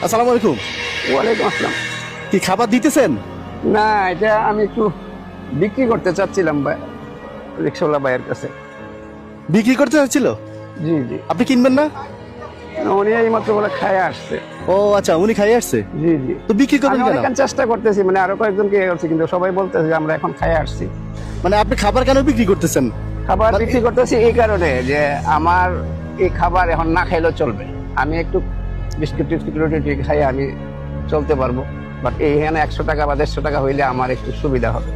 আসসালামু আলাইকুম। ওয়ালাইকুম আসসালাম। কি খাবার দিতেছেন? না, এটা আমি একটু বিক্রি করতে চাচ্ছিলাম রিক্সাওয়ালা ভাইয়ের কাছে। বিক্রি করতে চাচ্ছিল? জি জি। আপনি কিনবেন না? উনি এই মাত্র বলে খায় আসছে। ও আচ্ছা, উনি খাইয়ে আসছে। জি জি। তো বিক্রি করবেন আমি কেন? অনেকক্ষণ চেষ্টা করতেছি, মানে আরো কয়েকজনকে ইয়ে করছি, কিন্তু সবাই বলতেছে যে আমরা এখন খায় আসছি। মানে আপনি খাবার কেন বিক্রি করতেছেন? খাবার মানে- বিক্রি করতেছি এই কারণে যে আমার এই খাবার এখন না খাইলেও চলবে। আমি একটু বিস্কুট টিস্কুট রুটি টুটি খাই আমি চলতে পারবো, বাট এইখানে 100 টাকা বা 150 টাকা হইলে আমার একটু সুবিধা হবে,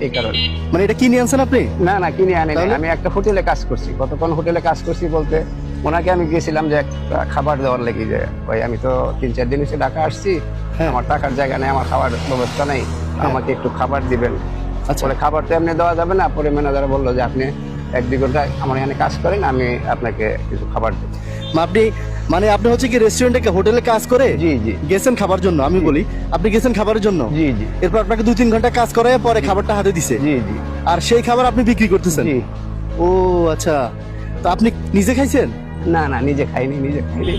এই কারণে। মানে এটা কিনে আনছেন আপনি? না না, কিনে আনি নাই। তাহলে? আমি একটা হোটেলে কাজ করছি। কতক্ষণ হোটেলে কাজ করছি বলতে, ওনাকে আমি গেছিলাম যে একটা খাবার দেওয়ার লেগে, যে ভাই আমি তো 3-4 দিন এসে ঢাকা আসছি, হ্যাঁ। আমার টাকার জায়গা নেই, আমার খাবার ব্যবস্থা নেই, আমাকে একটু খাবার দিবেন। আচ্ছা। পরে খাবার তো এমনি দেওয়া যাবে না, পরে ম্যানেজার বললো যে আপনি 1-2 ঘন্টা আমার এখানে কাজ করেন, আমি আপনাকে কিছু খাবার দেব। আপনি মানে আপনি হচ্ছে কি রেস্টুরেন্টে হোটেলে কাজ করে জি জি গেছেন খাবার জন্য? আমি বলি আপনি গেছেন খাবারের জন্য, জি জি এরপর আপনাকে 2-3 ঘন্টা কাজ করে পরে খাবারটা হাতে দিছে, জি জি আর সেই খাবার আপনি বিক্রি করতেছেন? জি। ও আচ্ছা, তো আপনি নিজে খাইছেন? না না, নিজে খাইনি, নিজে খাইনি।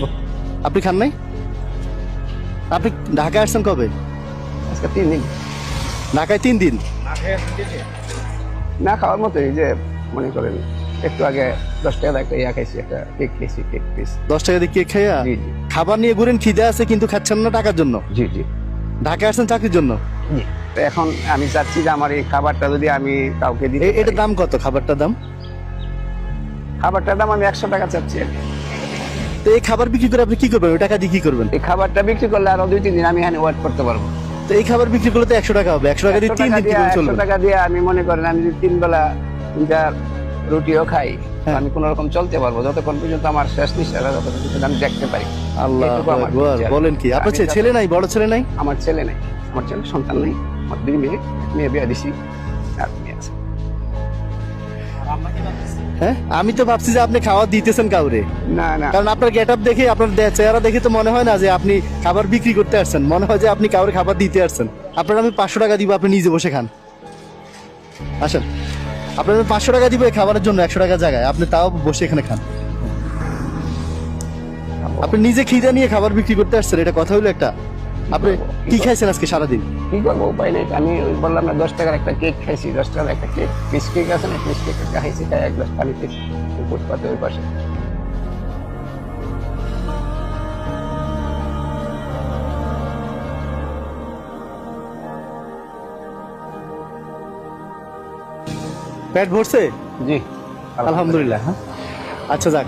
আপনি খান নাই? আপনি ঢাকায় আসছেন কবে? আজকে 3 দিন ঢাকায় 3 দিন? না খাওয়ার মতোই, যে মনে করেন একটু আগে 10 টাকা একটা ইয়া খাইছি, একটা কেক খাইছি, কেক পিস। 10 টাকা দিয়ে কেক খাইয়া জি জি খাবার নিয়ে ঘুরেন, খিদে আছে কিন্তু খাচ্ছেন না টাকার জন্য। জি জি ঢাকায় আসছেন চাকরির জন্য। জি। তো এখন আমি চাচ্ছি যে আমার এই খাবারটা যদি আমি কাউকে দিই, এটার দাম কত? খাবারটার দাম? খাবারটার দাম আমি 100 টাকা চাচ্ছি। তো এই খাবার বিক্রি করে আপনি কি করবেন? ওই টাকা দিয়ে কি করবেন? এই খাবারটা বিক্রি করলে আরো 2-3 দিন আমি এখানে ওয়েট করতে পারবো। তো এই খাবার বিক্রি করলে তো 100 টাকা হবে। 100 টাকা দিয়ে 100 3 টাকা দিন কি দিয়ে করে 100 চলবে? টাকা দিয়ে আমি মনে করেন আমি যদি 3 বেলা 3টা রুটিও খাই, হ্যাঁ। আমি কোন রকম চলতে পারবো যতক্ষণ পর্যন্ত আমার শেষ নিঃশ্বাস যতক্ষণ পর্যন্ত আমি দেখতে পারি। আল্লাহ এইটুকু আমার আকবার, ইচ্ছা। বলেন কি? আপনার আমি ছেলে নাই? বড় ছেলে নাই? আমার ছেলে নেই, আমার ছেলে সন্তান নেই। আমার 2 মেয়ে, মেয়ে বিয়ে দিছি আর মেয়ে আছে। হ্যাঁ, আমি তো ভাবছি যে আপনি খাবার দিতেছেন কাউরে, না না, কারণ আপনার গেটআপ দেখে, আপনার চেহারা দেখে তো মনে হয় না যে আপনি খাবার বিক্রি করতে আসছেন, মনে হয় যে আপনি কাউরে খাবার দিতে আসছেন। আপনার আমি 500 টাকা দিব, আপনি নিজে বসে খান। আসেন, আপনার আমি 500 টাকা দিব এই খাবারের জন্য, 100 টাকা জায়গায় আপনি তাও বসে এখানে খান। আপনি নিজে খিদে নিয়ে খাবার বিক্রি করতে আসছেন, এটা কথা হলো একটা? আপনি কি খাইছেন আজকে সারাদিন? কি করবো, উপায় নেই। আমি ওই বললাম না 10 টাকার একটা কেক খাইছি, 10 টাকার একটা কেক, পিস কেক আছে না, পিস কেক খাইছি, তাই 1 গ্লাস পানি খেয়েছি ফুটপাতে ওই পাশে। পেট ভরছে? জি আলহামদুলিল্লাহ। হ্যাঁ, আচ্ছা যাক।